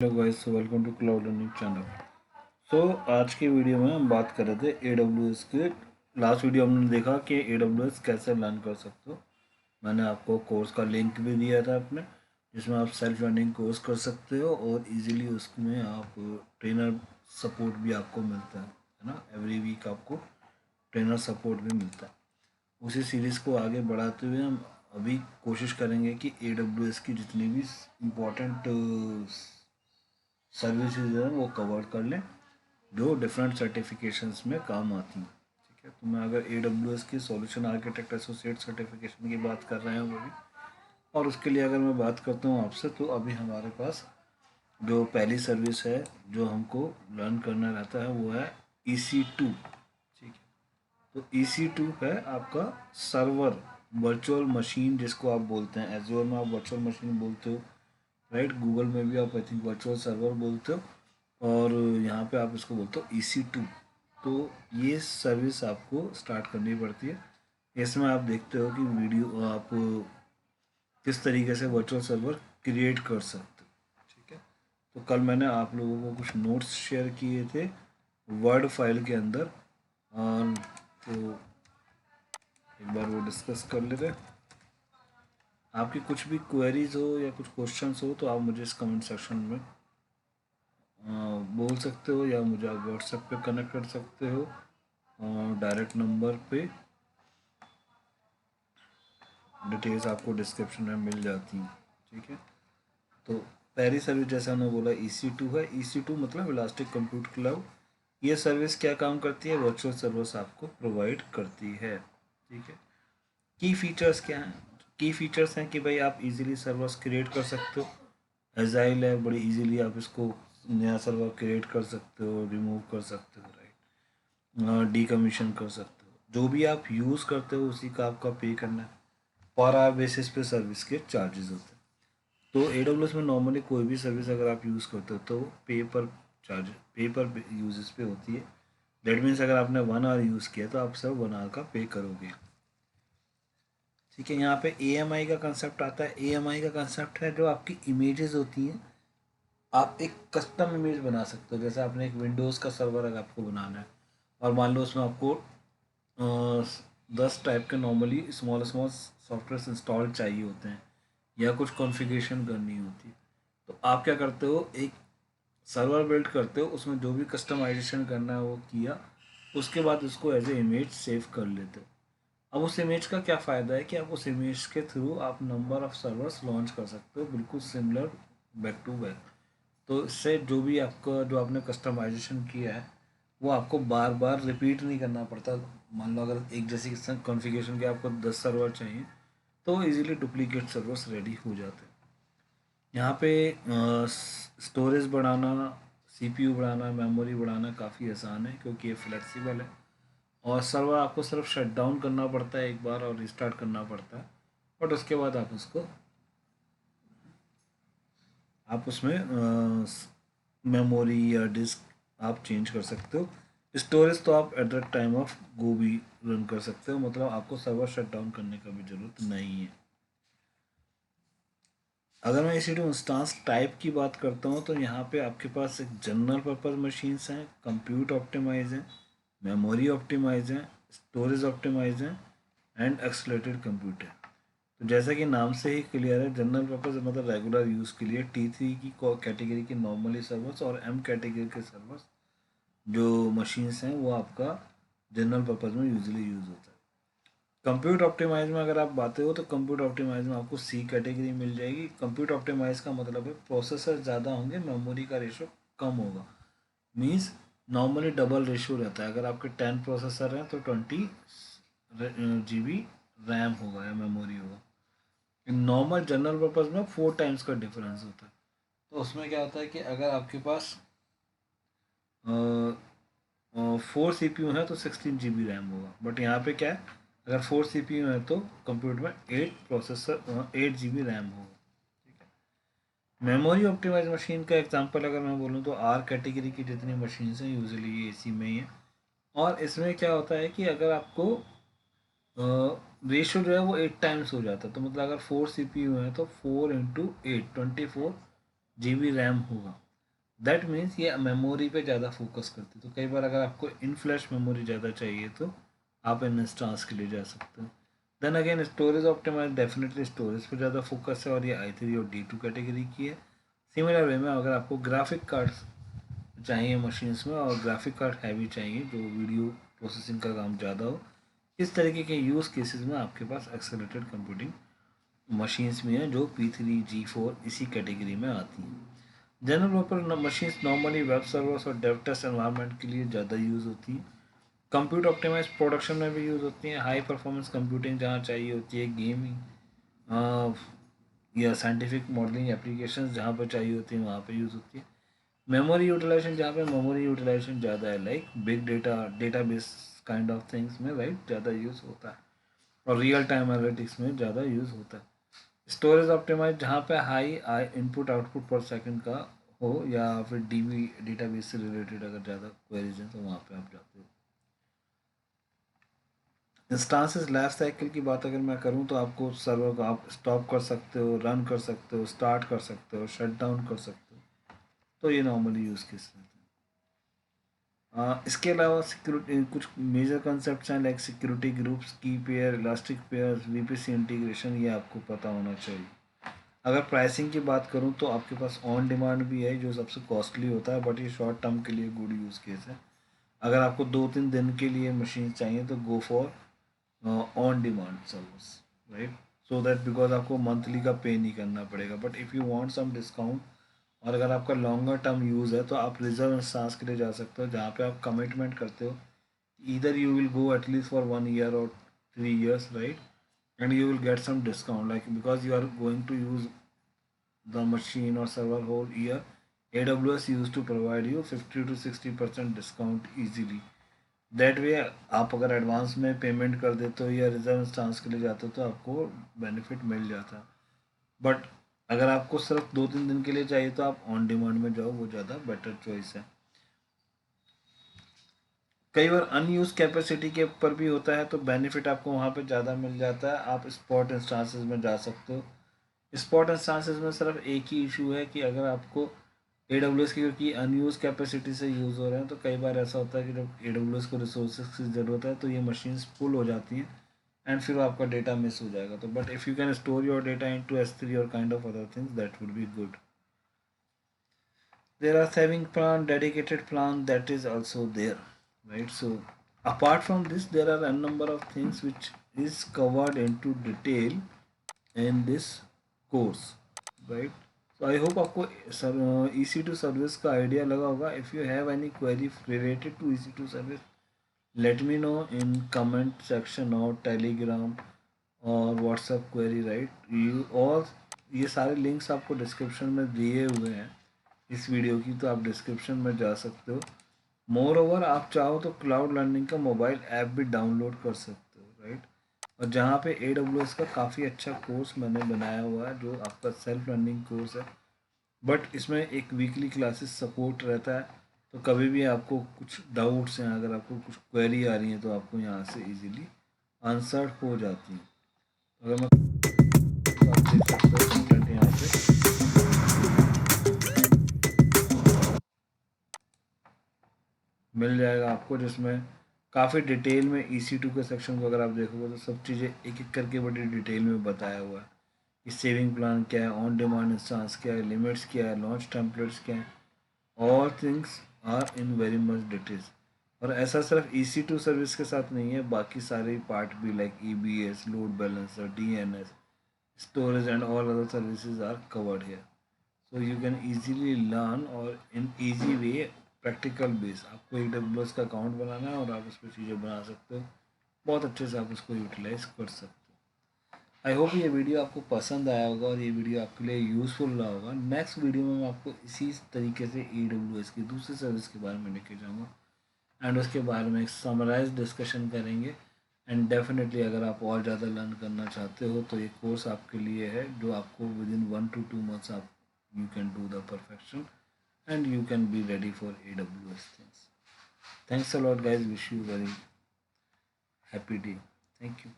Hello guys, welcome to cloud learning channel. So आज की video में हम बात कर रहे थे AWS के। लास्ट वीडियो हमने देखा कि AWS कैसे लर्न कर सकते हो। मैंने आपको कोर्स का लिंक भी दिया था अपने, जिसमें आप सेल्फ लर्निंग कोर्स कर सकते हो और इजीली उसमें आप ट्रेनर सपोर्ट भी आपको मिलता है ना। एवरी वीक आपको ट्रेनर सपोर्ट भी मिलता है। उसी सीरीज़ को आगे बढ़ाते हुए हम अभी कोशिश करेंगे कि AWS की जितनी भी इम्पोर्टेंट सर्विसेज हैं वो कवर कर लें, जो डिफरेंट सर्टिफिकेशंस में काम आती हैं। ठीक है, तो मैं अगर AWS की सॉल्यूशन आर्किटेक्ट एसोसिएट सर्टिफिकेशन की बात कर रहे हैं वो भी, और उसके लिए अगर मैं बात करता हूँ आपसे, तो अभी हमारे पास जो पहली सर्विस है जो हमको लर्न करना रहता है वो है EC2। ठीक है, तो EC2 है आपका सर्वर वर्चुअल मशीन, जिसको आप बोलते हैं एज़्योर में आप वर्चुअल मशीन बोलते हो, राइट। गूगल में भी आप आई थिंक वर्चुअल सर्वर बोलते हो, और यहाँ पे आप इसको बोलते हो EC2। तो ये सर्विस आपको स्टार्ट करनी पड़ती है। इसमें आप देखते हो कि वीडियो आप किस तरीके से वर्चुअल सर्वर क्रिएट कर सकते हो। ठीक है, तो कल मैंने आप लोगों को कुछ नोट्स शेयर किए थे वर्ड फाइल के अंदर, और तो एक बार वो डिस्कस कर लेते हैं। आपकी कुछ भी क्वेरीज हो या कुछ क्वेश्चंस हो तो आप मुझे इस कमेंट सेक्शन में बोल सकते हो, या मुझे आप व्हाट्सएप पे कनेक्ट कर सकते हो डायरेक्ट नंबर पे। डिटेल्स आपको डिस्क्रिप्शन में मिल जाती हैं। ठीक है, तो पहली सर्विस जैसा हमने बोला EC2 है। EC2 मतलब इलास्टिक कंप्यूट क्लाउड। ये सर्विस क्या काम करती है? वर्चुअल सर्विस आपको प्रोवाइड करती है। ठीक है, की फीचर्स क्या हैं? की फीचर्स हैं कि भाई आप इजीली सर्वर्स क्रिएट कर सकते हो। एजाइल है, बड़ी इजीली आप इसको नया सर्वर क्रिएट कर सकते हो, रिमूव कर सकते हो, राइट, डीकमीशन कर सकते हो। जो भी आप यूज़ करते हो उसी का आपका पे करना है। पर आवर बेसिस पे सर्विस के चार्जेस होते हैं। तो AWS में नॉर्मली कोई भी सर्विस अगर आप यूज़ करते हो तो पे पर यूजेस पे होती है। दैट मीन्स अगर आपने 1 आवर यूज़ किया तो आप सब 1 आवर का पे करोगे। ठीक है, यहाँ पे AMI का कंसेप्ट आता है। AMI का कंसेप्ट है जो आपकी इमेजेस होती हैं, आप एक कस्टम इमेज बना सकते हो। जैसे आपने एक विंडोज़ का सर्वर अगर आपको बनाना है, और मान लो उसमें आपको 10 टाइप के normally small small software install चाहिए होते हैं, या कुछ कॉन्फ़िगरेशन करनी होती है, तो आप क्या करते हो, एक सर्वर बिल्ड करते हो, उसमें जो भी कस्टमाइजेशन करना है वो किया, उसके बाद उसको एज ए इमेज सेव कर लेते हो। अब उस इमेज का क्या फ़ायदा है कि आप उस इमेज के थ्रू आप नंबर ऑफ़ सर्वर्स लॉन्च कर सकते हो, बिल्कुल सिमिलर बैक टू बैक। तो इससे जो भी आपका जो आपने कस्टमाइजेशन किया है वो आपको बार बार रिपीट नहीं करना पड़ता। मान लो अगर एक जैसी कॉन्फ़िगरेशन के आपको 10 सर्वर चाहिए तो इजीली डुप्लीकेट सर्वर्स रेडी हो जाते हैं। यहाँ पे स्टोरेज बढ़ाना, CPU बढ़ाना, मेमोरी बढ़ाना काफ़ी आसान है क्योंकि ये फ्लेक्सिबल है, और सर्वर आपको सिर्फ शट डाउन करना पड़ता है एक बार और रिस्टार्ट करना पड़ता है, बट उसके बाद आप उसमें मेमोरी या डिस्क आप चेंज कर सकते हो। स्टोरेज तो आप at the time of go भी रन कर सकते हो, मतलब आपको सर्वर शट डाउन करने का भी ज़रूरत नहीं है। अगर मैं EC2 इंस्टांस टाइप की बात करता हूँ तो यहाँ पे आपके पास एक जनरल पर्पज़ मशीन्स हैं, कंप्यूट ऑप्टिमाइज हैं, मेमोरी ऑप्टिमाइज हैं, स्टोरेज ऑप्टिमाइज हैं, एंड एक्सलेटेड कंप्यूट है। तो जैसा कि नाम से ही क्लियर है, जनरल पर्पज़ मतलब रेगुलर यूज़ के लिए T3 की कैटेगरी के नॉर्मली सर्वर्स, और M कैटेगरी के सर्वर्स जो मशीन्स हैं वो आपका जनरल पर्पज़ में यूजली यूज़ होता है। कंप्यूट ऑप्टिमाइज में अगर आप बातें हो तो कंप्यूट ऑप्टिमाइज में आपको C कैटेगरी मिल जाएगी। कंप्यूट ऑप्टिमाइज का मतलब है प्रोसेसर ज़्यादा होंगे, मेमोरी का रेशो कम होगा। मीन्स नॉर्मली डबल रेशो रहता है। अगर आपके 10 प्रोसेसर हैं तो 20 GB रैम होगा या मेमोरी होगा। नॉर्मल जनरल पर्पज़ में 4 टाइम्स का डिफरेंस होता है। तो उसमें क्या होता है कि अगर आपके पास 4 CPU है तो 16 GB रैम होगा, बट यहाँ पे क्या है, अगर 4 CPU है तो कंप्यूटर में 8 GB रैम होगा। ठीक है, मेमोरी ऑप्टिमाइज मशीन का एग्जांपल अगर मैं बोलूँ तो R कैटेगरी की जितनी मशीन हैं यूजुअली ये AC में ही है, और इसमें क्या होता है कि अगर आपको रेशो जो है वो 8 टाइम्स हो जाता है, तो मतलब अगर 4 CPU है तो 4 × 8 24 GB रैम होगा। दैट मीन्स ये मेमोरी पे ज़्यादा फोकस करती है। तो कई बार अगर आपको इन फ्लैश मेमोरी ज़्यादा चाहिए तो आप इन इंस्टांस के लिए जा सकते हो। Then again storage optimise, definitely storage पे ज़्यादा फोकस है और ये i3 और D2 कैटेगरी की है। सिमिलर वे में अगर आपको ग्राफिक कार्ड्स चाहिए मशीन्स में और ग्राफिक कार्ड हैवी चाहिए जो वीडियो प्रोसेसिंग का काम ज़्यादा हो, इस तरीके के यूज़ केसेस में आपके पास एक्सेलरेटेड कंप्यूटिंग मशीन्स में है जो P3 G4 इसी कैटेगरी में आती हैं। General purpose machines normally web servers और डेव टेस्ट एनवायरनमेंट के लिए ज़्यादा यूज़ होती हैं। कंप्यूट ऑप्टिमाइज प्रोडक्शन में भी यूज़ होती हैं। हाई परफॉर्मेंस कंप्यूटिंग जहाँ चाहिए होती है, गेमिंग या साइंटिफिक मॉडलिंग एप्लीकेशंस जहाँ पर चाहिए होती हैं वहाँ पे यूज़ होती है। मेमोरी यूटिलाइजेशन जहाँ पे मेमोरी यूटिलाइजेशन ज़्यादा है, like big data database kind of things में राइट ज़्यादा यूज़ होता है और रियल टाइम एनालिटिक्स में ज़्यादा यूज़ होता है। स्टोरेज ऑप्टिमाइज जहाँ पे हाई आई इनपुट आउटपुट पर सेकंड का हो या फिर डीबी डेटाबेस से रिलेटेड अगर ज़्यादा क्वेरीज हैं तो वहाँ पे आप जाते हो। इंस्टांसेस लाइफ साइकिल की बात अगर मैं करूँ तो आपको सर्वर को आप स्टॉप कर सकते हो, रन कर सकते हो, स्टार्ट कर सकते हो, शट डाउन कर सकते हो। तो ये नॉर्मली यूज़ केस रहते हैं। इसके अलावा सिक्योरिटी कुछ मेजर कंसेप्ट हैं लाइक सिक्योरिटी ग्रुप्स, की pair, elastic pairs, VPC integration, ये आपको पता होना चाहिए। अगर प्राइसिंग की बात करूँ तो आपके पास ऑन डिमांड भी है जो सबसे कॉस्टली होता है, बट ये शॉर्ट टर्म के लिए गुड यूज़ केस है। अगर आपको 2-3 दिन के लिए मशीन चाहिए तो go for on demand service, right, so that because आपको मंथली का पे नहीं करना पड़ेगा। But if you want some discount और अगर आपका लॉन्गर टर्म यूज़ है तो आप रिजर्व इंस्टांस के लिए जा सकते हो जहाँ पे आप कमिटमेंट करते हो either you will go at least for 1 year or 3 years, right, and you will get some discount like because you are going to use the machine or server whole year. AWS used to provide you 50 to 60% discount easily. That way आप अगर advance में payment कर देते हो या reserve instance के लिए जाते हो तो आपको बेनिफिट मिल जाता है। बट अगर आपको सिर्फ 2-3 दिन के लिए चाहिए तो आप ऑन डिमांड में जाओ, वो ज़्यादा बेटर चॉइस है। कई बार अनयूज कैपेसिटी के ऊपर भी होता है तो बेनिफिट आपको वहाँ पे ज़्यादा मिल जाता है, आप स्पॉट इंस्टांसेस में जा सकते हो। स्पॉट इंस्टांसेस में सिर्फ एक ही इशू है कि अगर आपको AWS की क्योंकि अनयूज कैपेसिटी से यूज़ हो रहे हैं तो कई बार ऐसा होता है कि जब AWS को रिसोर्सेज की ज़रूरत है तो ये मशीन्स फुल हो जाती हैं एंड फिर आपका डेटा मिस हो जाएगा। तो but if you can store your data into S3 और kind of other things that would be good. There are saving plan, dedicated plan that is also there, right? So apart from this there are a number of things which is covered into detail in this course, right? So I hope आपको EC2 service का idea लगा होगा। If you have any query related to EC2 service let me know in comment section or telegram और WhatsApp query, right, you और ये सारे links आपको description में दिए हुए हैं इस वीडियो की, तो आप डिस्क्रिप्शन में जा सकते हो। मोर ओवर आप चाहो तो क्लाउड लर्निंग का मोबाइल ऐप भी डाउनलोड कर सकते हो, राइट, और जहाँ पे AWS का काफ़ी अच्छा कोर्स मैंने बनाया हुआ है जो आपका सेल्फ लर्निंग कोर्स है, बट इसमें एक वीकली क्लासेस सपोर्ट रहता है। तो कभी भी आपको कुछ डाउट्स हैं, अगर आपको कुछ क्वेरी आ रही है तो आपको यहाँ से इजीली आंसर्ड हो जाती है। अगर मैं तो आप देख सकते हो कंटेंट यहाँ पे मिल जाएगा आपको जिसमें काफ़ी डिटेल में EC2 के सेक्शन को अगर आप देखोगे तो सब चीज़ें एक एक करके बड़ी डिटेल में बताया हुआ है कि सेविंग प्लान क्या है, ऑन डिमांड इंस्टांस क्या है, लिमिट्स क्या है, लॉन्च टेम्पलेट्स क्या है, all things are in very much details. और ऐसा सिर्फ EC2 सर्विस के साथ नहीं है, बाकी सारे पार्ट भी like EBS, load balancer, DNS, storage and all other services are covered here. So you can easily learn और in easy way practical base आपको AWS का अकाउंट बनाना है और आप उस पर चीज़ें बना सकते हो, बहुत अच्छे से आप उसको यूटिलाइज कर सकते हो। आई होप ये वीडियो आपको पसंद आया होगा और ये वीडियो आपके लिए यूज़फुल रहा होगा। नेक्स्ट वीडियो में मैं आपको इसी तरीके से AWS की दूसरी सर्विस के बारे में लेके जाऊँगा एंड उसके बारे में एक समराइज डिस्कशन करेंगे। एंड डेफिनेटली अगर आप और ज़्यादा लर्न करना चाहते हो तो ये कोर्स आपके लिए है जो आपको विद इन 1 to 2 months आप you can do the perfection and you can be ready for AWS things. Thanks a lot guys, wish you very happy day. Thank you.